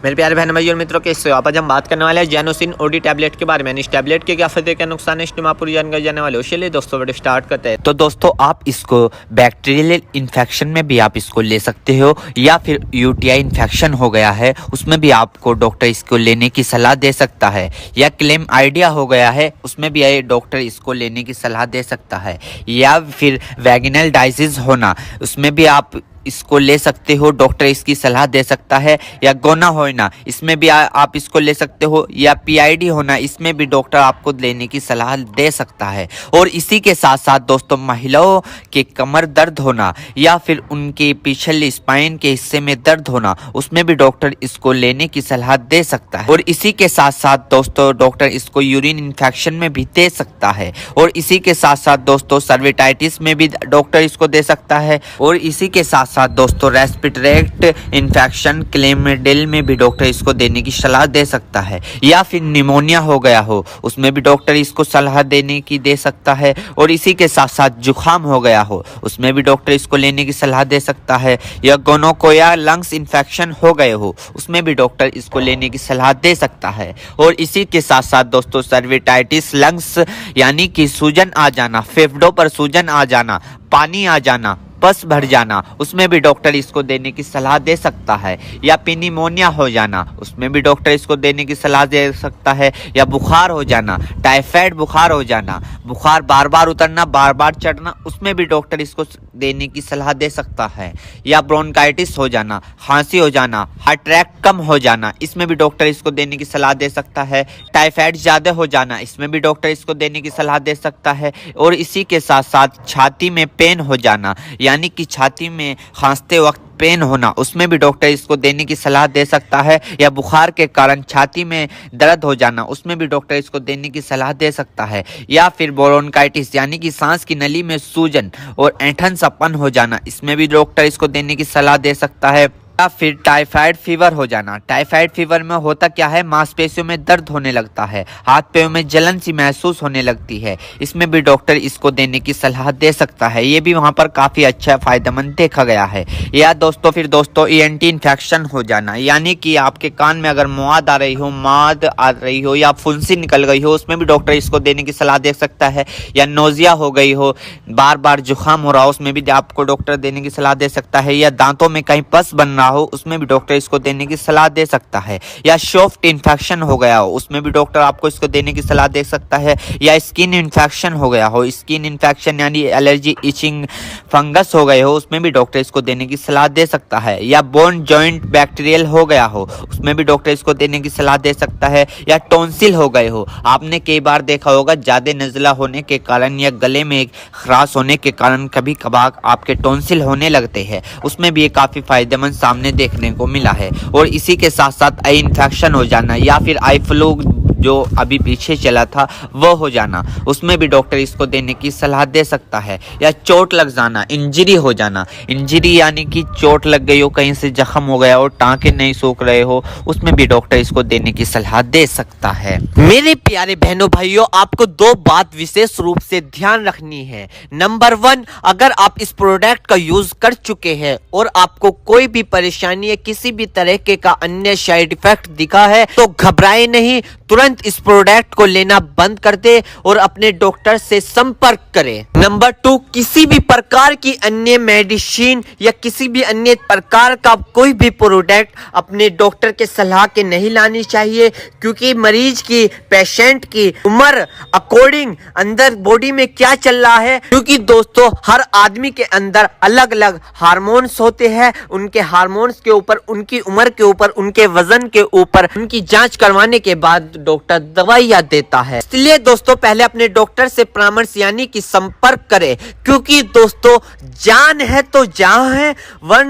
मेरे प्यारे बहन भाई और मित्रों कैसे हो आप। आज हम बात करने वाले हैं जेनोसिन ओडी टैबलेट के बारे में। इस टैबलेट के क्या फायदे क्या नुकसान है इसकी आप पूरी जानकारी जानने वाले हो। चलिए दोस्तों वीडियो स्टार्ट करते हैं। तो दोस्तों आप इसको बैक्टीरियल इन्फेक्शन में भी आप इसको ले सकते हो, या फिर यूटीआई इन्फेक्शन हो गया है उसमें भी आपको डॉक्टर इसको लेने की सलाह दे सकता है, या क्लेम आइडिया हो गया है उसमें भी डॉक्टर इसको लेने की सलाह दे सकता है, या फिर वैगिनल डाइजिस होना उसमें भी आप इसको ले सकते हो, डॉक्टर इसकी सलाह दे सकता है, या गोना होना इसमें भी आप इसको ले सकते हो, या पीआईडी होना इसमें भी डॉक्टर आपको लेने की सलाह दे सकता है। और इसी के साथ साथ दोस्तों महिलाओं के कमर दर्द होना या फिर उनके पिछले स्पाइन के हिस्से में दर्द होना उसमें भी डॉक्टर इसको लेने की सलाह दे सकता है। और इसी के साथ साथ दोस्तों डॉक्टर इसको यूरिन इन्फेक्शन में भी दे सकता है। और इसी के साथ साथ दोस्तों सर्विटाइटिस में भी डॉक्टर इसको दे सकता है। और इसी के साथ साथ दोस्तों रेस्पिरेटरी इन्फेक्शन क्लेमिडिल में भी डॉक्टर इसको देने की सलाह दे सकता है, या फिर निमोनिया हो गया हो उसमें भी डॉक्टर इसको सलाह देने की दे सकता है। और इसी के साथ साथ जुखाम हो गया हो उसमें भी डॉक्टर इसको लेने की सलाह दे सकता है, या गोनोकोया लंग्स इन्फेक्शन हो गए हो उसमें भी डॉक्टर इसको लेने की सलाह दे सकता है। और इसी के साथ साथ दोस्तों सर्विटाइटिस लंग्स यानी कि सूजन आ जाना, फेफड़ों पर सूजन आ जाना, पानी आ जाना, पस भर जाना उसमें भी डॉक्टर इसको देने की सलाह दे सकता है, या निमोनिया हो जाना उसमें भी डॉक्टर इसको देने की सलाह दे सकता है, या बुखार हो जाना, टाइफाइड बुखार हो जाना, बुखार बार बार उतरना बार बार चढ़ना उसमें भी डॉक्टर इसको देने की सलाह दे सकता है, या ब्रोंकाइटिस हो जाना, खांसी हो जाना, हार्ट अटैक कम हो जाना इसमें भी डॉक्टर इसको देने की सलाह दे सकता है, टाइफाइड ज़्यादा हो जाना इसमें भी डॉक्टर इसको देने की सलाह दे सकता है। और इसी के साथ साथ छाती में पेन हो जाना यानी कि छाती में खांसते वक्त पेन होना उसमें भी डॉक्टर इसको देने की सलाह दे सकता है, या बुखार के कारण छाती में दर्द हो जाना उसमें भी डॉक्टर इसको देने की सलाह दे सकता है, या फिर ब्रोंकाइटिस यानी कि सांस की नली में सूजन और ऐंठन सपन हो जाना इसमें भी डॉक्टर इसको देने की सलाह दे सकता है, या फिर टाइफाइड फीवर हो जाना। टाइफाइड फीवर में होता क्या है, मांसपेशियों में दर्द होने लगता है, हाथ पैरों में जलन सी महसूस होने लगती है, इसमें भी डॉक्टर इसको देने की सलाह दे सकता है। ये भी वहां पर काफी अच्छा फायदेमंद देखा गया है। या दोस्तों फिर दोस्तों ईएनटी इन्फेक्शन हो जाना यानी कि आपके कान में अगर मुआद आ रही हो, माद आ रही हो, या फुंसी निकल गई हो उसमें भी डॉक्टर इसको देने की सलाह दे सकता है, या नोजिया हो गई हो, बार बार जुकाम हो रहा हो उसमें भी आपको डॉक्टर देने की सलाह दे सकता है, या दांतों में कहीं पस बन रहा हो उसमें भी डॉक्टर इसको देने की सलाह दे सकता है, या सॉफ्ट इन्फेक्शन हो गया हो उसमें भी डॉक्टर आपको इसको देने की सलाह दे सकता है, या स्किन इन्फेक्शन हो गया हो, स्किन इन्फेक्शन यानी एलर्जी इचिंग फंगस हो गए हो उसमें भी डॉक्टर इसको देने की सलाह दे सकता है, या बोन जॉइंट बैक्टीरियल हो गया हो उसमें भी डॉक्टर इसको देने की सलाह दे सकता है, या टॉन्सिल हो गए हो। आपने कई बार देखा होगा ज्यादा नज़ला होने के कारण या गले में खराश होने के कारण कभी कभार आपके टॉन्सिल होने लगते हैं उसमें भी ये काफी फायदेमंद सामने देखने को मिला है। और इसी के साथ साथ आई इन्फेक्शन हो जाना या फिर आई फ्लू जो अभी पीछे चला था वो हो जाना उसमें भी डॉक्टर इसको देने की सलाह दे सकता है, या चोट लग जाना, इंजरी हो जाना, इंजरी यानी कि चोट लग गई हो, कहीं से जख्म हो गया हो, टांके नहीं सूख रहे हो उसमें भी डॉक्टर इसको देने की सलाह दे सकता है। मेरे प्यारे बहनों भाइयों आपको दो बात विशेष रूप से ध्यान रखनी है। नंबर 1, अगर आप इस प्रोडक्ट का यूज कर चुके हैं और आपको कोई भी परेशानी या किसी भी तरह के का अन्य साइड इफेक्ट दिखा है तो घबराए नहीं, तुरंत इस प्रोडक्ट को लेना बंद कर दे और अपने डॉक्टर से संपर्क करें। नंबर 2, किसी भी प्रकार की अन्य मेडिसिन या किसी भी अन्य प्रकार का कोई भी प्रोडक्ट अपने डॉक्टर के सलाह के नहीं लानी चाहिए, क्योंकि मरीज की पेशेंट की उम्र अकॉर्डिंग अंदर बॉडी में क्या चल रहा है, क्योंकि दोस्तों हर आदमी के अंदर अलग अलग हार्मोन्स होते हैं, उनके हार्मोन्स के ऊपर, उनकी उम्र के ऊपर, उनके वजन के ऊपर उनकी जांच करवाने के बाद डॉक्टर दवाइयां देता है। इसलिए दोस्तों पहले अपने डॉक्टर से परामर्श यानी कि संपर्क करें, क्योंकि दोस्तों जान है तो जहां है, वरना